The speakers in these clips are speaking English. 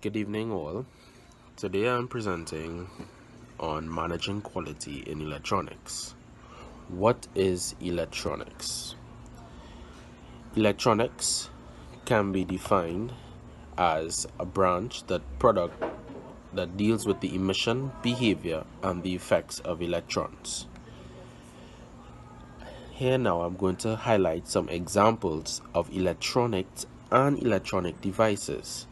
Good evening, all. Today I'm presenting on managing quality in electronics. What is electronics? Electronics can be defined as a branch product that deals with the emission, behavior, and the effects of electrons. Here now I'm going to highlight some examples of electronics and electronic devices.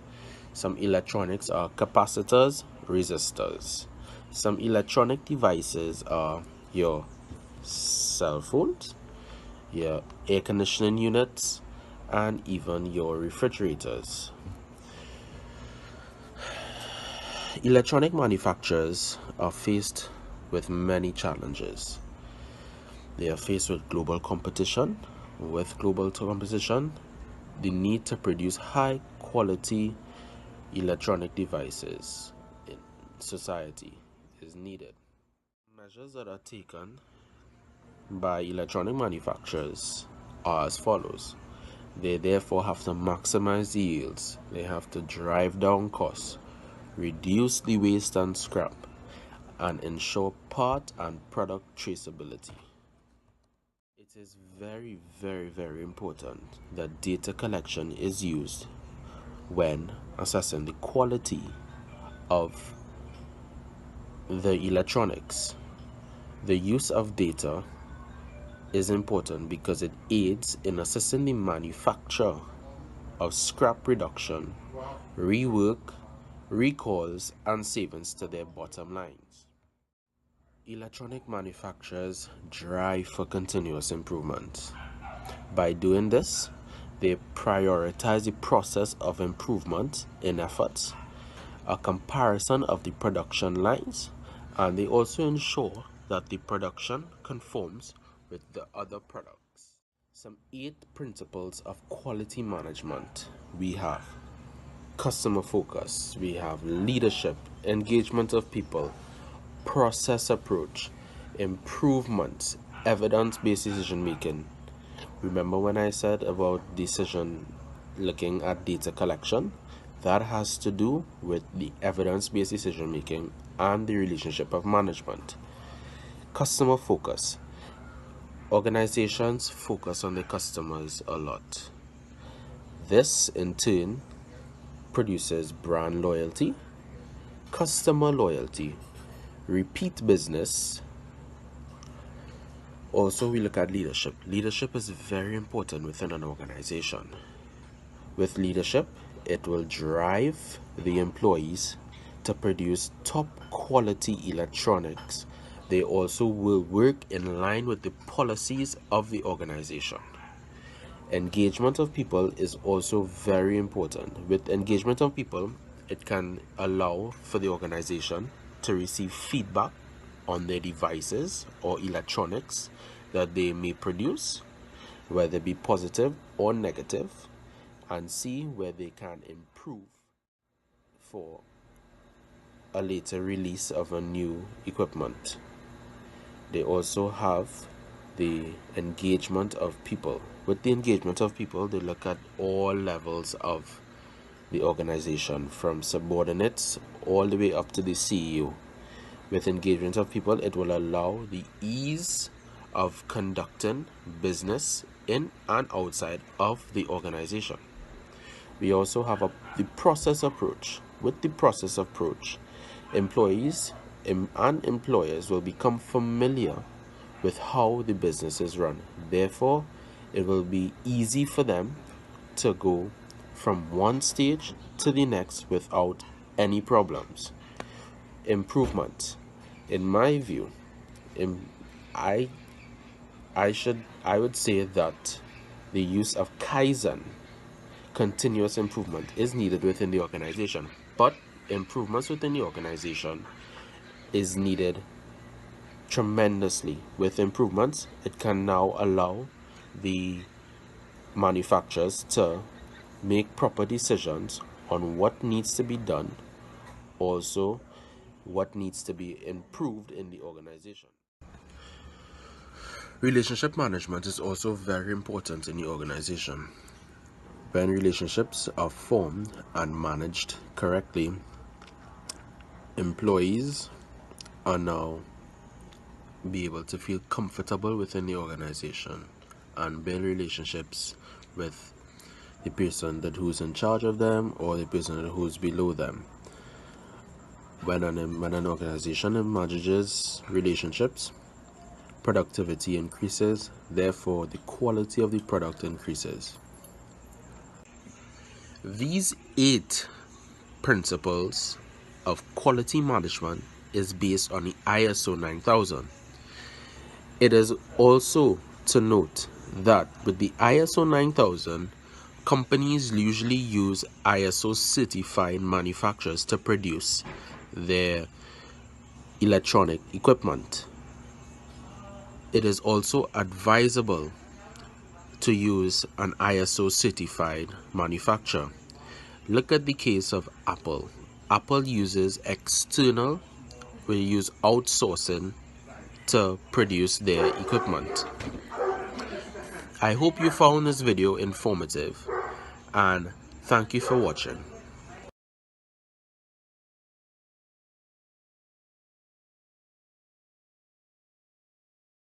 Some electronics are capacitors, resistors. Some electronic devices are your cell phones, your air conditioning units, and even your refrigerators. Electronic manufacturers are faced with many challenges. They are faced with global competition. With global competition, the need to produce high quality electronic devices in society is needed. Measures that are taken by electronic manufacturers are as follows. They therefore have to maximize the yields. They have to drive down costs, reduce the waste and scrap, and ensure part and product traceability. It is very, very important that data collection is used when assessing the quality of the electronics. The use of data is important because it aids in assessing the manufacture of scrap reduction, rework, recalls, and savings to their bottom lines. Electronic manufacturers drive for continuous improvement. By doing this, they prioritize the process of improvement in efforts, a comparison of the production lines, and they also ensure that the production conforms with the other products. Some 8 principles of quality management we have: customer focus, we have leadership, engagement of people, process approach, improvement, evidence-based decision making. Remember when I said about looking at data collection? That has to do with the evidence-based decision making and the relationship of management. Customer focus. Organizations focus on their customers a lot. This in turn produces brand loyalty, customer loyalty, repeat business. Also, we look at leadership. Leadership is very important within an organization. With leadership, it will drive the employees to produce top quality electronics. They also will work in line with the policies of the organization. Engagement of people is also very important. With engagement of people, it can allow for the organization to receive feedback on their devices or electronics that they may produce, whether it be positive or negative, and see where they can improve for a later release of a new equipment. They also have the engagement of people. With the engagement of people, they look at all levels of the organization, from subordinates all the way up to the CEO. With engagement of people, it will allow the ease of conducting business in and outside of the organization. We also have the process approach. With the process approach, employees and employers will become familiar with how the business is run. Therefore, it will be easy for them to go from one stage to the next without any problems. Improvement. In my view, I would say that the use of Kaizen, continuous improvement, is needed within the organization. But improvements within the organization is needed tremendously. With improvements, it can now allow the manufacturers to make proper decisions on what needs to be done, also what needs to be improved in the organization. Relationship management is also very important in the organization. When relationships are formed and managed correctly, employees are now be able to feel comfortable within the organization and build relationships with the person who's in charge of them or the person who's below them. When an organization manages relationships, productivity increases, therefore the quality of the product increases. These 8 principles of quality management is based on the ISO 9000. It is also to note that with the ISO 9000, companies usually use ISO certified manufacturers to produce their electronic equipment. It is also advisable to use an ISO certified manufacturer. Look at the case of Apple. Apple uses outsourcing to produce their equipment. I hope you found this video informative and thank you for watching.